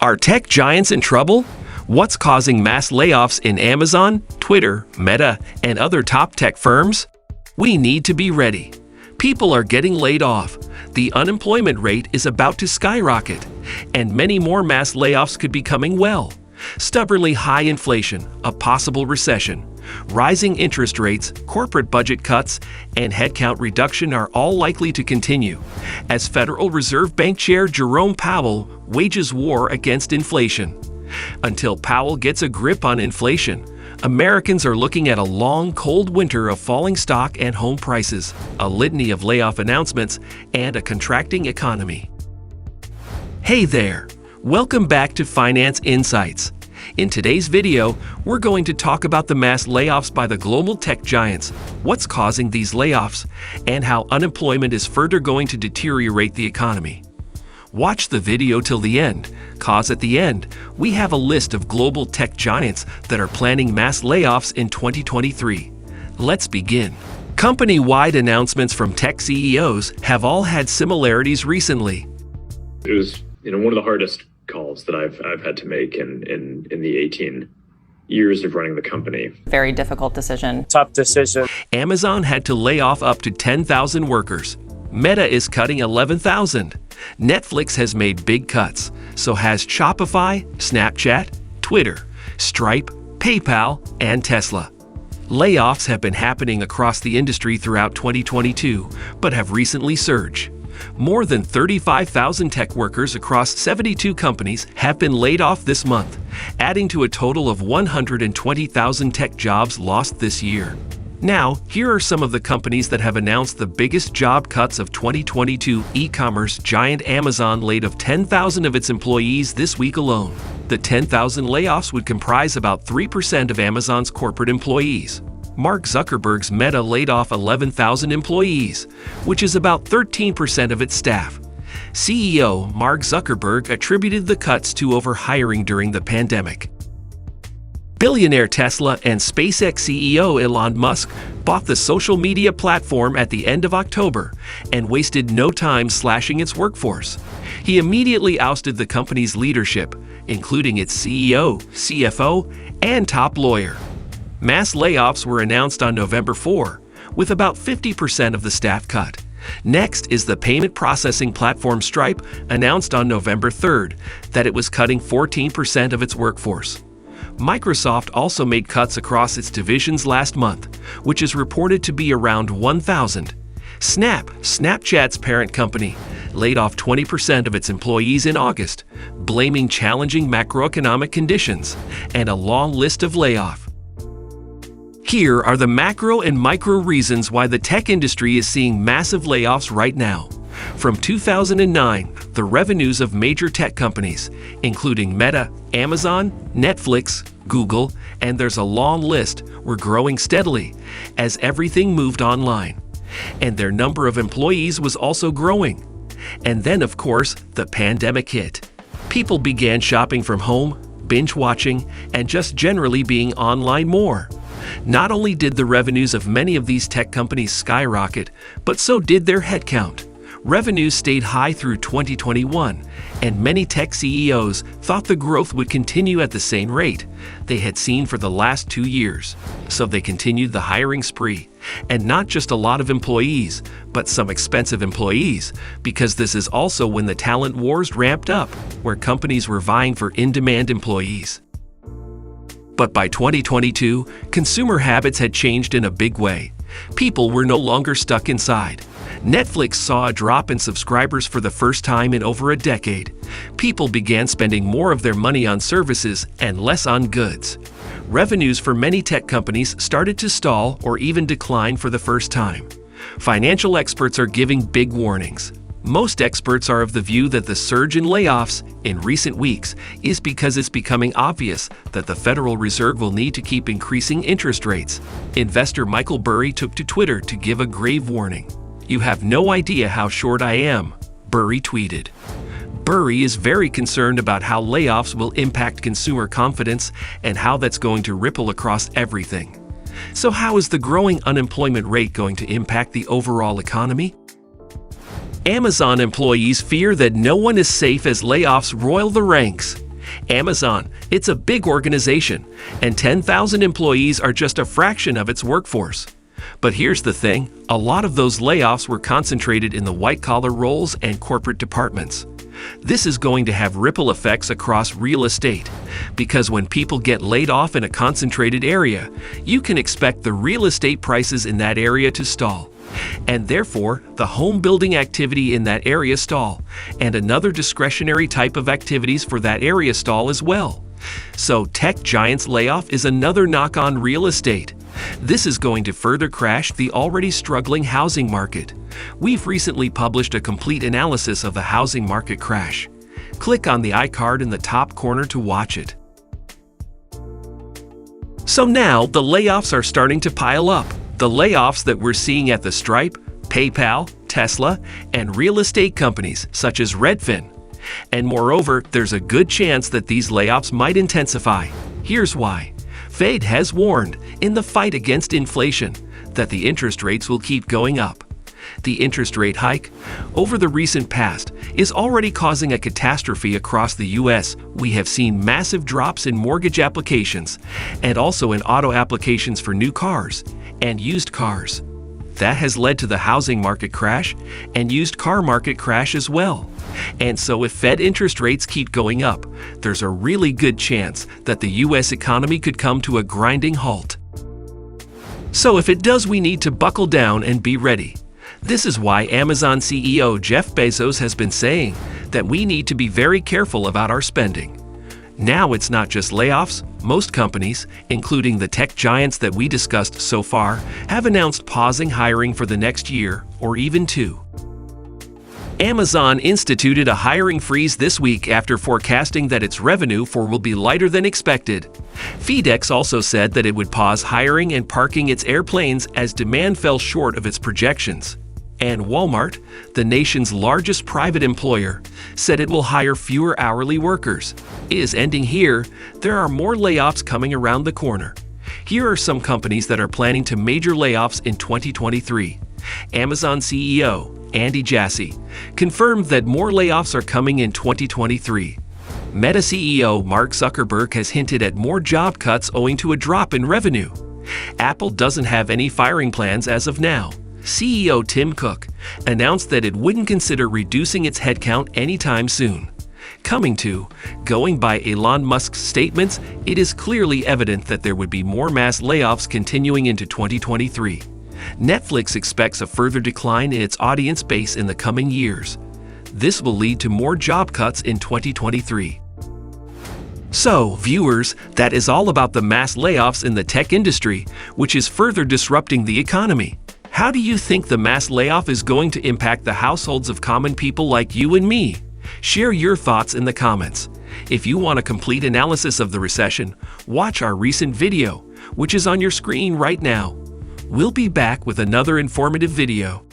Are tech giants in trouble? What's causing mass layoffs in Amazon, Twitter, Meta, and other top tech firms? We need to be ready. People are getting laid off. The unemployment rate is about to skyrocket, and many more mass layoffs could be coming well. Stubbornly high inflation, a possible recession, rising interest rates, corporate budget cuts, and headcount reduction are all likely to continue as Federal Reserve Bank Chair Jerome Powell wages war against inflation. Until Powell gets a grip on inflation, Americans are looking at a long, cold winter of falling stock and home prices, a litany of layoff announcements, and a contracting economy. Hey there! Welcome back to Finance Insights. In today's video, we're going to talk about the mass layoffs by the global tech giants, what's causing these layoffs, and how unemployment is further going to deteriorate the economy. Watch the video till the end, cause at the end, we have a list of global tech giants that are planning mass layoffs in 2023. Let's begin. Company-wide announcements from tech CEOs have all had similarities recently. It was, one of the hardest calls that I've had to make in the 18 years of running the company. Very difficult decision. Tough decision. Amazon had to lay off up to 10,000 workers. Meta is cutting 11,000. Netflix has made big cuts. So has Shopify, Snapchat, Twitter, Stripe, PayPal, and Tesla. Layoffs have been happening across the industry throughout 2022, but have recently surged. More than 35,000 tech workers across 72 companies have been laid off this month, adding to a total of 120,000 tech jobs lost this year. Now, here are some of the companies that have announced the biggest job cuts of 2022. E-commerce giant Amazon laid off 10,000 of its employees this week alone. The 10,000 layoffs would comprise about 3% of Amazon's corporate employees. Mark Zuckerberg's Meta laid off 11,000 employees, which is about 13% of its staff. CEO Mark Zuckerberg attributed the cuts to overhiring during the pandemic. Billionaire Tesla and SpaceX CEO Elon Musk bought the social media platform at the end of October and wasted no time slashing its workforce. He immediately ousted the company's leadership, including its CEO, CFO, and top lawyer. Mass layoffs were announced on November 4, with about 50% of the staff cut. Next is the payment processing platform Stripe announced on November 3rd that it was cutting 14% of its workforce. Microsoft also made cuts across its divisions last month, which is reported to be around 1,000. Snapchat's parent company, laid off 20% of its employees in August, blaming challenging macroeconomic conditions and a long list of layoffs. Here are the macro and micro reasons why the tech industry is seeing massive layoffs right now. From 2009, the revenues of major tech companies, including Meta, Amazon, Netflix, Google, and there's a long list, were growing steadily as everything moved online. And their number of employees was also growing. And then, of course, the pandemic hit. People began shopping from home, binge watching, and just generally being online more. Not only did the revenues of many of these tech companies skyrocket, but so did their headcount. Revenues stayed high through 2021, and many tech CEOs thought the growth would continue at the same rate they had seen for the last 2 years. So they continued the hiring spree, and not just a lot of employees, but some expensive employees, because this is also when the talent wars ramped up, where companies were vying for in-demand employees. But by 2022, consumer habits had changed in a big way. People were no longer stuck inside. Netflix saw a drop in subscribers for the first time in over a decade. People began spending more of their money on services and less on goods. Revenues for many tech companies started to stall or even decline for the first time. Financial experts are giving big warnings. Most experts are of the view that the surge in layoffs in recent weeks is because it's becoming obvious that the Federal Reserve will need to keep increasing interest rates. Investor Michael Burry took to Twitter to give a grave warning. "You have no idea how short I am," Burry tweeted. Burry is very concerned about how layoffs will impact consumer confidence and how that's going to ripple across everything. So how is the growing unemployment rate going to impact the overall economy? Amazon employees fear that no one is safe as layoffs roil the ranks. Amazon, it's a big organization, and 10,000 employees are just a fraction of its workforce. But here's the thing, a lot of those layoffs were concentrated in the white-collar roles and corporate departments. This is going to have ripple effects across real estate, because when people get laid off in a concentrated area, you can expect the real estate prices in that area to stall, and therefore the home building activity in that area stall, and another discretionary type of activities for that area stall as well. So tech giants layoff is another knock on real estate. This is going to further crash the already struggling housing market. We've recently published a complete analysis of the housing market crash. Click on the iCard in the top corner to watch it. So now the layoffs are starting to pile up. The layoffs that we're seeing at the Stripe, PayPal, Tesla, and real estate companies such as Redfin. And moreover, there's a good chance that these layoffs might intensify. Here's why. Fed has warned, in the fight against inflation, that the interest rates will keep going up. The interest rate hike, over the recent past, is already causing a catastrophe across the U.S. We have seen massive drops in mortgage applications, and also in auto applications for new cars and used cars. That has led to the housing market crash and used car market crash as well. And so if Fed interest rates keep going up, there's a really good chance that the U.S. economy could come to a grinding halt. So if it does, we need to buckle down and be ready. This is why Amazon CEO Jeff Bezos has been saying that we need to be very careful about our spending. Now it's not just layoffs. Most companies, including the tech giants that we discussed so far, have announced pausing hiring for the next year or even two. Amazon instituted a hiring freeze this week after forecasting that its revenue will be lighter than expected. FedEx also said that it would pause hiring and parking its airplanes as demand fell short of its projections. And Walmart, the nation's largest private employer, said it will hire fewer hourly workers. Is ending here, there are more layoffs coming around the corner. Here are some companies that are planning to major layoffs in 2023. Amazon CEO Andy Jassy confirmed that more layoffs are coming in 2023. Meta CEO Mark Zuckerberg has hinted at more job cuts owing to a drop in revenue. Apple doesn't have any firing plans as of now. CEO Tim Cook announced that it wouldn't consider reducing its headcount anytime soon. Going by Elon Musk's statements, it is clearly evident that there would be more mass layoffs continuing into 2023. Netflix expects a further decline in its audience base in the coming years. This will lead to more job cuts in 2023. So, viewers, that is all about the mass layoffs in the tech industry, which is further disrupting the economy. How do you think the mass layoff is going to impact the households of common people like you and me? Share your thoughts in the comments. If you want a complete analysis of the recession, watch our recent video, which is on your screen right now. We'll be back with another informative video.